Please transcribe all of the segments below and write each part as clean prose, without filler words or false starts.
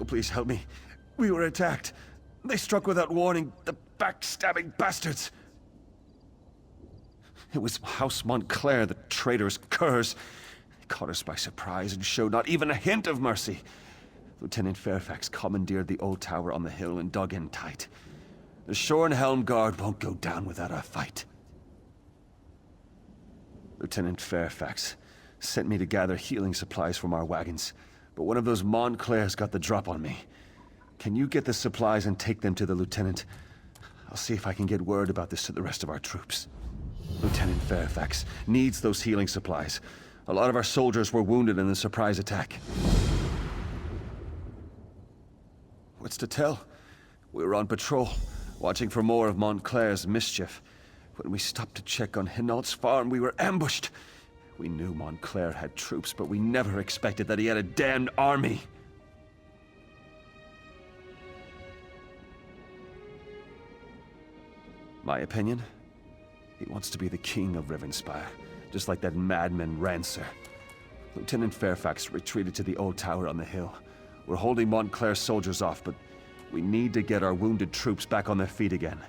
Marshal, please help me. We were attacked. They struck without warning, the backstabbing bastards. It was House Montclair, the traitorous curs. They caught us by surprise and showed not even a hint of mercy. Lieutenant Fairfax commandeered the old tower on the hill and dug in tight. The Shore and Helm Guard won't go down without a fight. Lieutenant Fairfax sent me to gather healing supplies from our wagons, but one of those Montclairs got the drop on me. Can you get the supplies and take them to the lieutenant? I'll see if I can get word about this to the rest of our troops. Lieutenant Fairfax needs those healing supplies. A lot of our soldiers were wounded in the surprise attack. What's to tell? We were on patrol, watching for more of Montclair's mischief. When we stopped to check on Hinault's farm, we were ambushed. We knew Montclair had troops, but we never expected that he had a damned army. My opinion? He wants to be the king of Rivenspire, just like that madman Rancer. Lieutenant Fairfax retreated to the old tower on the hill. We're holding Montclair's soldiers off, but we need to get our wounded troops back on their feet again.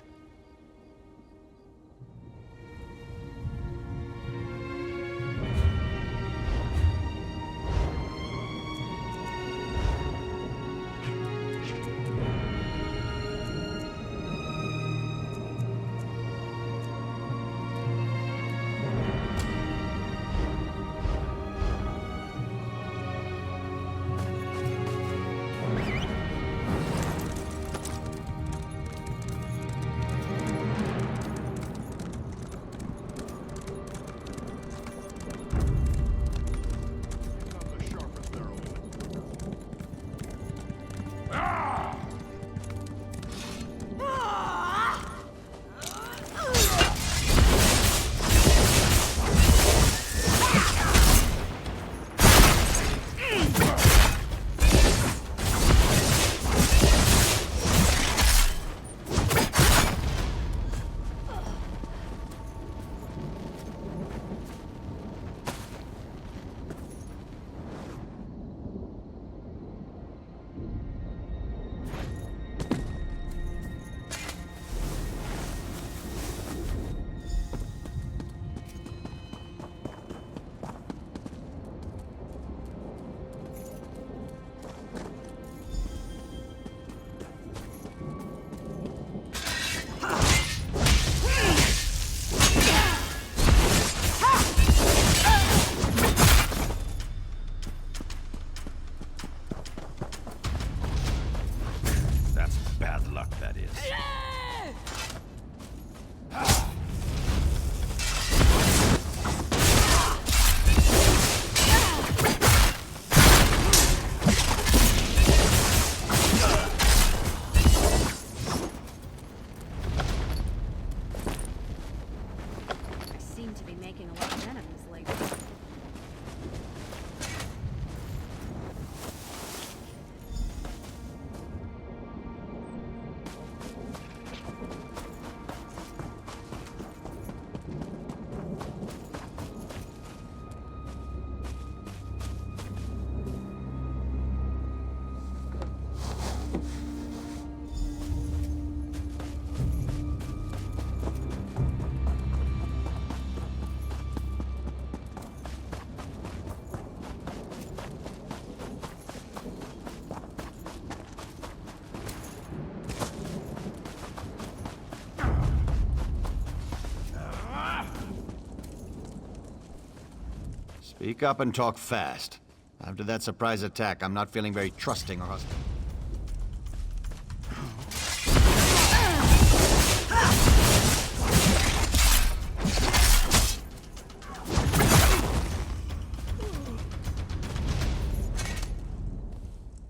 Speak up and talk fast. After that surprise attack, I'm not feeling very trusting or hostile.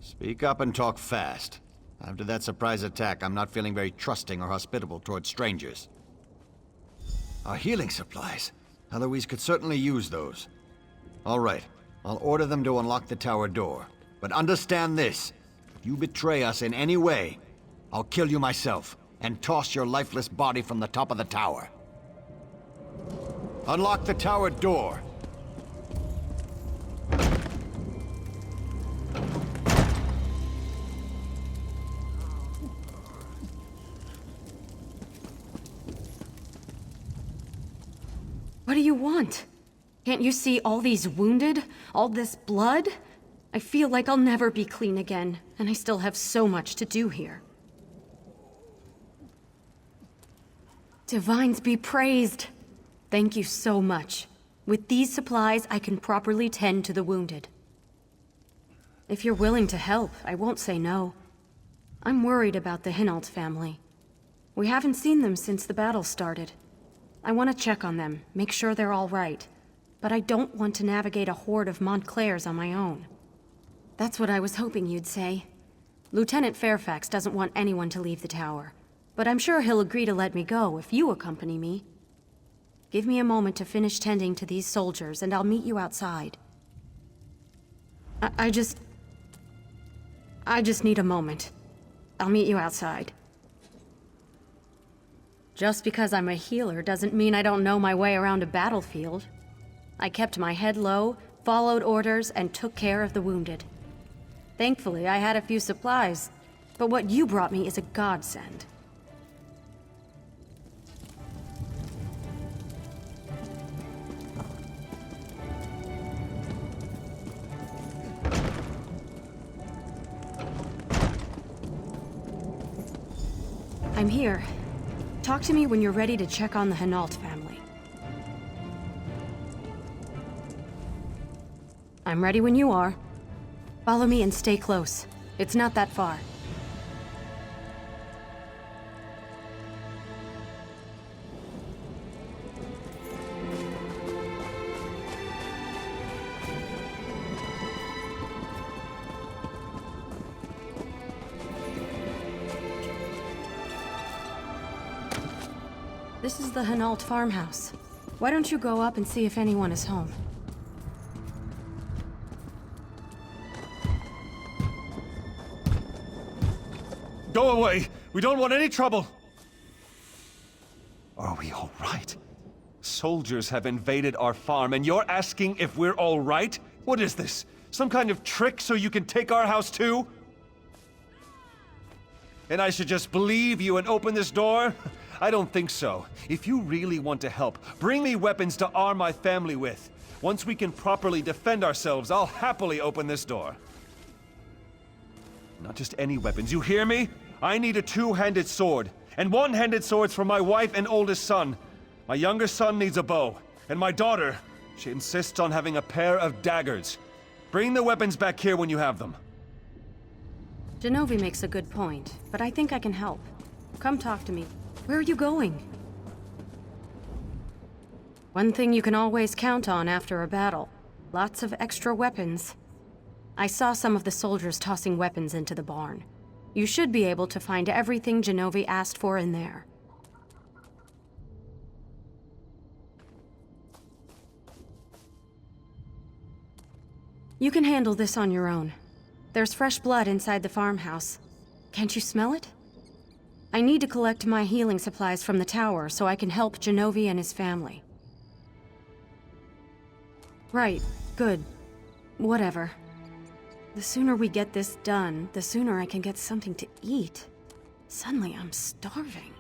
Speak up and talk fast. After that surprise attack, I'm not feeling very trusting or hospitable towards strangers. Our healing supplies. Eloise could certainly use those. All right, I'll order them to unlock the tower door. But understand this, if you betray us in any way, I'll kill you myself and toss your lifeless body from the top of the tower. Unlock the tower door. What do you want? Can't you see all these wounded? All this blood? I feel like I'll never be clean again, and I still have so much to do here. Divines be praised! Thank you so much. With these supplies, I can properly tend to the wounded. If you're willing to help, I won't say no. I'm worried about the Hinault family. We haven't seen them since the battle started. I want to check on them, make sure they're all right. But I don't want to navigate a horde of Montclairs on my own. That's what I was hoping you'd say. Lieutenant Fairfax doesn't want anyone to leave the tower. But I'm sure he'll agree to let me go if you accompany me. Give me a moment to finish tending to these soldiers, and I'll meet you outside. I just need a moment. I'll meet you outside. Just because I'm a healer doesn't mean I don't know my way around a battlefield. I kept my head low, followed orders, and took care of the wounded. Thankfully, I had a few supplies, but what you brought me is a godsend. I'm here. Talk to me when you're ready to check on the Hinault family. I'm ready when you are. Follow me and stay close. It's not that far. This is the Hinault farmhouse. Why don't you go up and see if anyone is home? Go away! We don't want any trouble! Are we all right? Soldiers have invaded our farm, and you're asking if we're all right? What is this? Some kind of trick so you can take our house too? And I should just believe you and open this door? I don't think so. If you really want to help, bring me weapons to arm my family with. Once we can properly defend ourselves, I'll happily open this door. Not just any weapons, you hear me? I need a two-handed sword, and one-handed swords for my wife and oldest son. My younger son needs a bow, and my daughter, she insists on having a pair of daggers. Bring the weapons back here when you have them. Genovi makes a good point, but I think I can help. Come talk to me. Where are you going? One thing you can always count on after a battle. Lots of extra weapons. I saw some of the soldiers tossing weapons into the barn. You should be able to find everything Genovi asked for in there. You can handle this on your own. There's fresh blood inside the farmhouse. Can't you smell it? I need to collect my healing supplies from the tower so I can help Genovi and his family. Right, good. Whatever. The sooner we get this done, the sooner I can get something to eat. Suddenly I'm starving.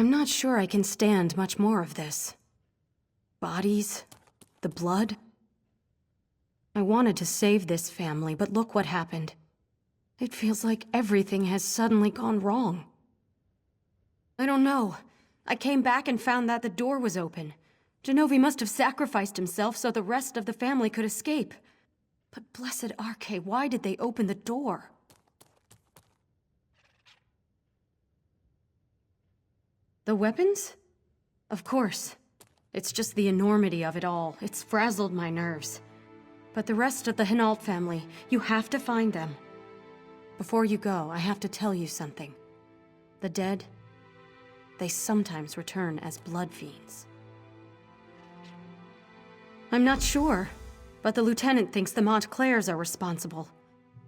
I'm not sure I can stand much more of this. Bodies, the blood. I wanted to save this family, but look what happened. It feels like everything has suddenly gone wrong. I don't know. I came back and found that the door was open. Genovi must have sacrificed himself so the rest of the family could escape. But blessed Arche, why did they open the door? The weapons? Of course. It's just the enormity of it all. It's frazzled my nerves. But the rest of the Hinault family, you have to find them. Before you go, I have to tell you something. The dead, they sometimes return as blood fiends. I'm not sure, but the lieutenant thinks the Montclairs are responsible.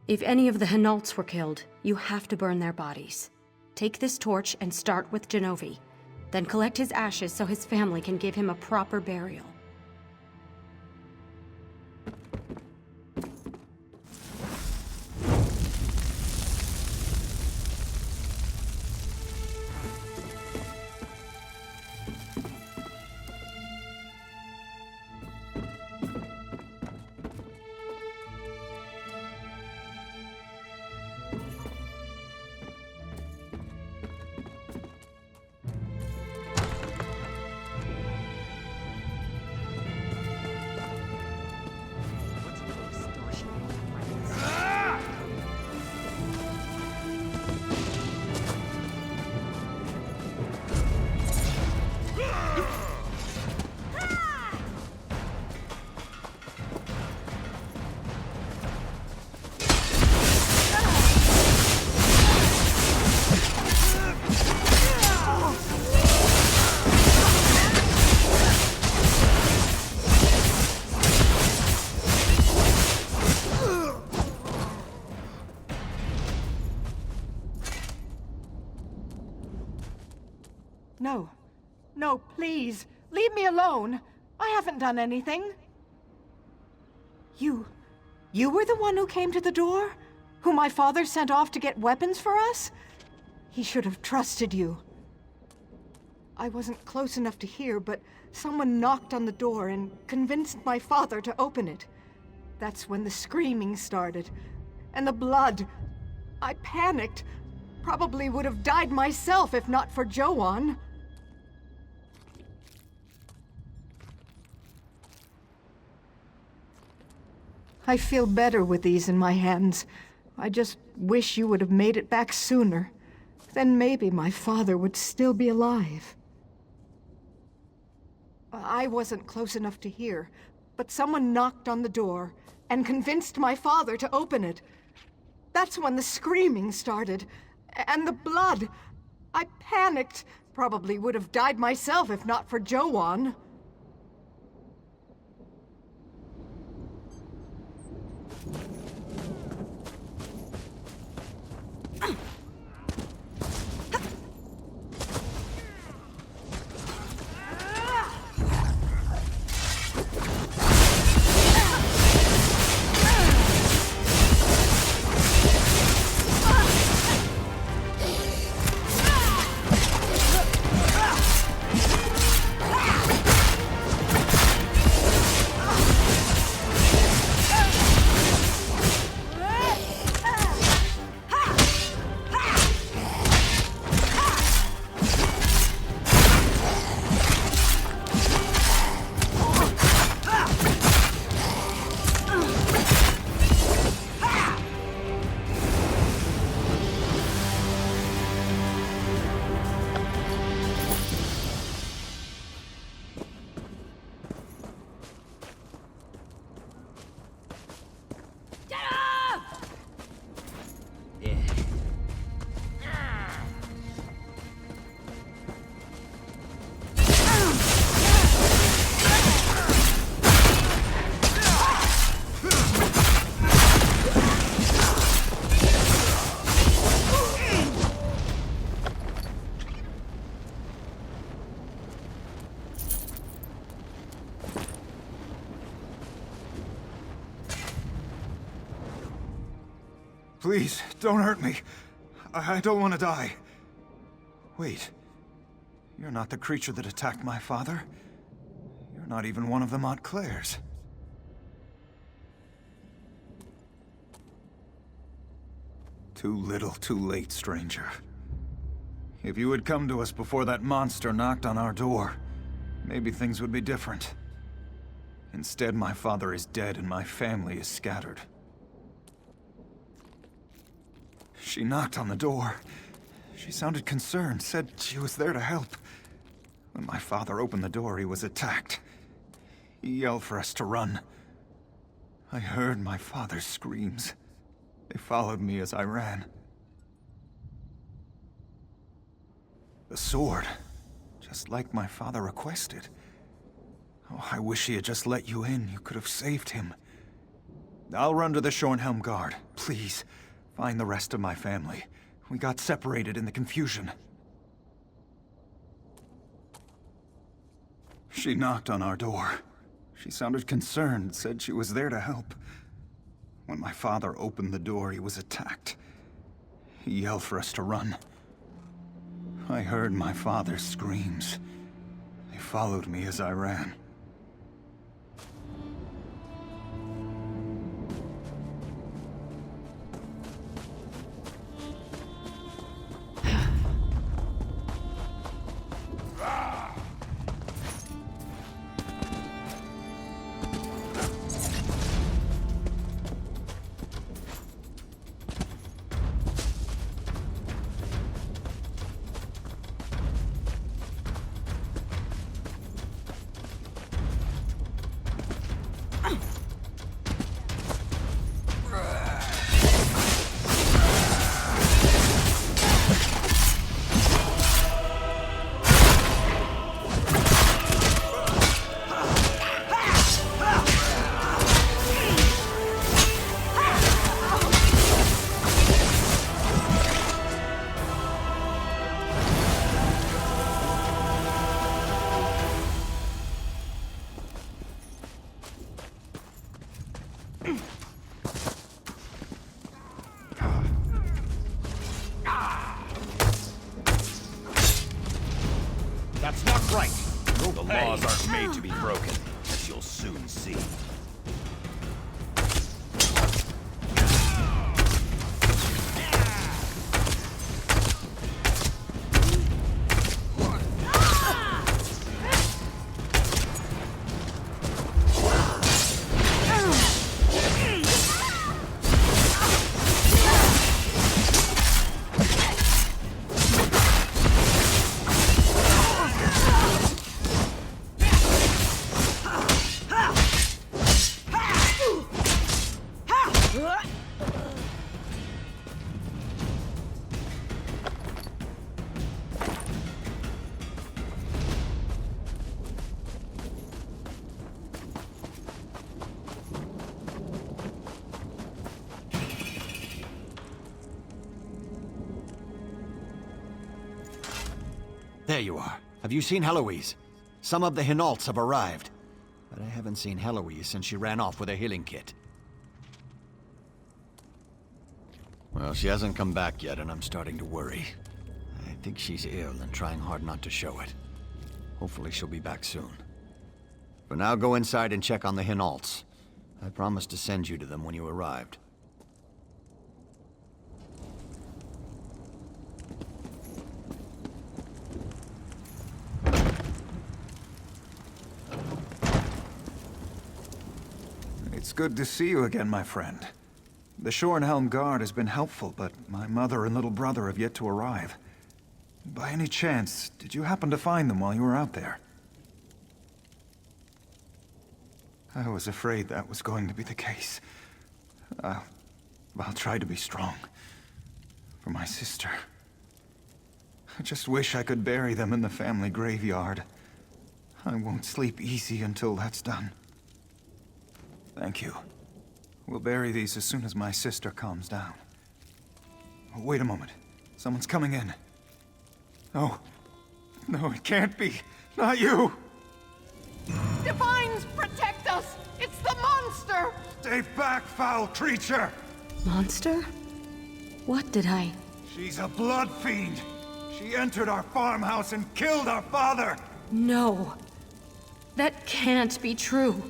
If any of the Hinaults were killed, you have to burn their bodies. Take this torch and start with Genovi. Then collect his ashes so his family can give him a proper burial. No. No, please. Leave me alone. I haven't done anything. You were the one who came to the door? Who my father sent off to get weapons for us? He should have trusted you. I wasn't close enough to hear, but someone knocked on the door and convinced my father to open it. That's when the screaming started. And the blood. I panicked. Probably would have died myself if not for Joan. I feel better with these in my hands. I just wish you would have made it back sooner. Then maybe my father would still be alive. I wasn't close enough to hear, but someone knocked on the door and convinced my father to open it. That's when the screaming started. And the blood. I panicked. Probably would have died myself if not for Joan. Please, don't hurt me. I don't want to die. Wait. You're not the creature that attacked my father. You're not even one of the Montclairs. Too little, too late, stranger. If you had come to us before that monster knocked on our door, maybe things would be different. Instead, my father is dead and my family is scattered. She knocked on the door. She sounded concerned, said she was there to help. When my father opened the door, he was attacked. He yelled for us to run. I heard my father's screams. They followed me as I ran. The sword, just like my father requested. Oh, I wish he had just let you in. You could have saved him. I'll run to the Shornhelm Guard. Please, find the rest of my family. We got separated in the confusion. She knocked on our door. She sounded concerned, said she was there to help. When my father opened the door, he was attacked. He yelled for us to run. I heard my father's screams. They followed me as I ran. That's not right! The laws aren't made to be broken, as you'll soon see. There you are. Have you seen Heloise? Some of the Hinaults have arrived. But I haven't seen Heloise since she ran off with her healing kit. Well, she hasn't come back yet, and I'm starting to worry. I think she's ill and trying hard not to show it. Hopefully she'll be back soon. For now, go inside and check on the Hinaults. I promised to send you to them when you arrived. It's good to see you again, my friend. The Shornhelm Guard has been helpful, but my mother and little brother have yet to arrive. By any chance, did you happen to find them while you were out there? I was afraid that was going to be the case. I'll try to be strong. For my sister. I just wish I could bury them in the family graveyard. I won't sleep easy until that's done. Thank you. We'll bury these as soon as my sister calms down. Oh, wait a moment. Someone's coming in. No. No, it can't be. Not you! Divines, protect us! It's the monster! Stay back, foul creature! Monster? What did I... She's a blood fiend. She entered our farmhouse and killed our father! No. That can't be true.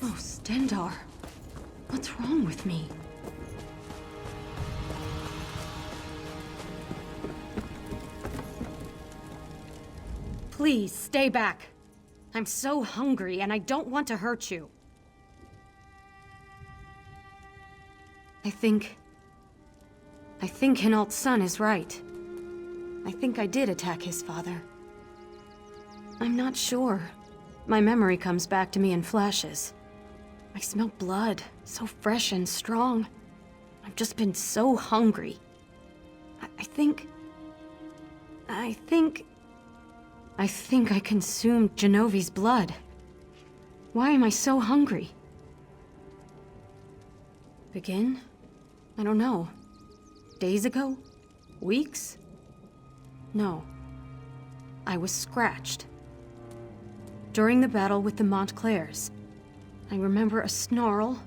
Oh, Stendar. What's wrong with me? Please, stay back. I'm so hungry, and I don't want to hurt you. I think Hinault's son is right. I think I did attack his father. I'm not sure. My memory comes back to me in flashes. I smell blood, so fresh and strong. I've just been so hungry. I think I consumed Genovi's blood. Why am I so hungry? Begin? I don't know. Days ago? Weeks? No. I was scratched. During the battle with the Montclairs. I remember a snarl.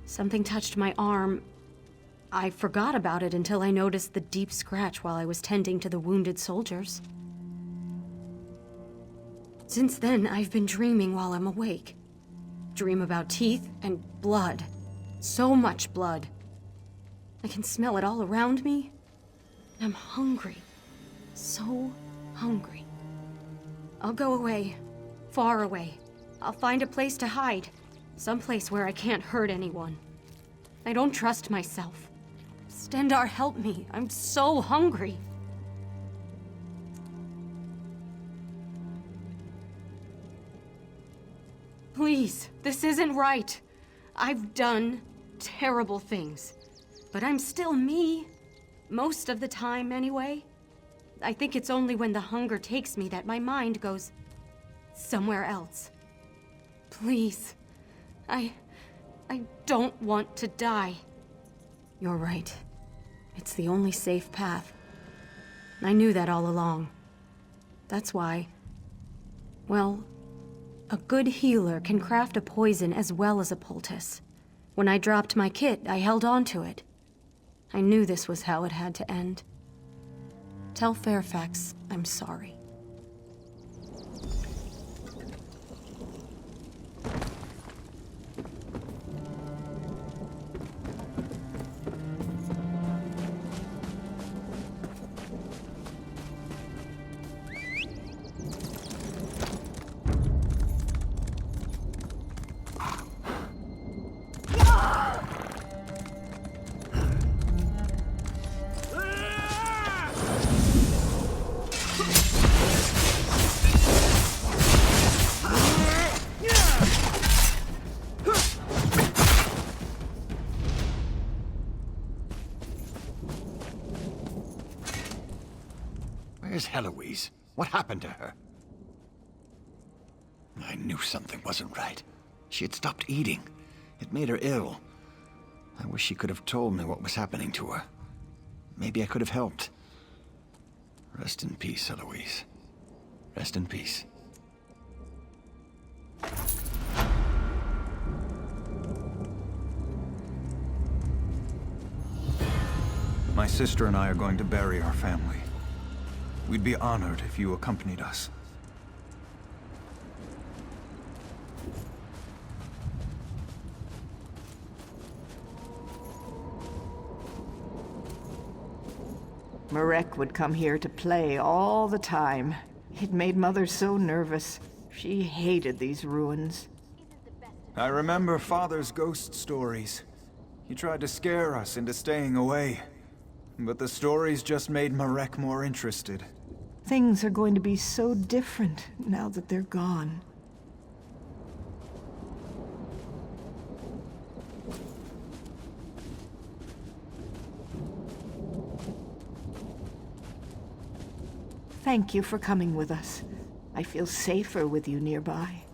Something touched my arm. I forgot about it until I noticed the deep scratch while I was tending to the wounded soldiers. Since then, I've been dreaming while I'm awake. Dream about teeth and blood. So much blood. I can smell it all around me. I'm hungry. So hungry. I'll go away. Far away. I'll find a place to hide. Someplace where I can't hurt anyone. I don't trust myself. Stendar, help me. I'm so hungry. Please, this isn't right. I've done terrible things. But I'm still me. Most of the time, anyway. I think it's only when the hunger takes me that my mind goes somewhere else. Please. I don't want to die. You're right. It's the only safe path. I knew that all along. That's why... well... a good healer can craft a poison as well as a poultice. When I dropped my kit, I held on to it. I knew this was how it had to end. Tell Fairfax I'm sorry. Where's Heloise? What happened to her? I knew something wasn't right. She had stopped eating. It made her ill. I wish she could have told me what was happening to her. Maybe I could have helped. Rest in peace, Heloise. Rest in peace. My sister and I are going to bury our family. We'd be honored if you accompanied us. Marek would come here to play all the time. It made Mother so nervous. She hated these ruins. I remember Father's ghost stories. He tried to scare us into staying away. But the stories just made Marek more interested. Things are going to be so different now that they're gone. Thank you for coming with us. I feel safer with you nearby.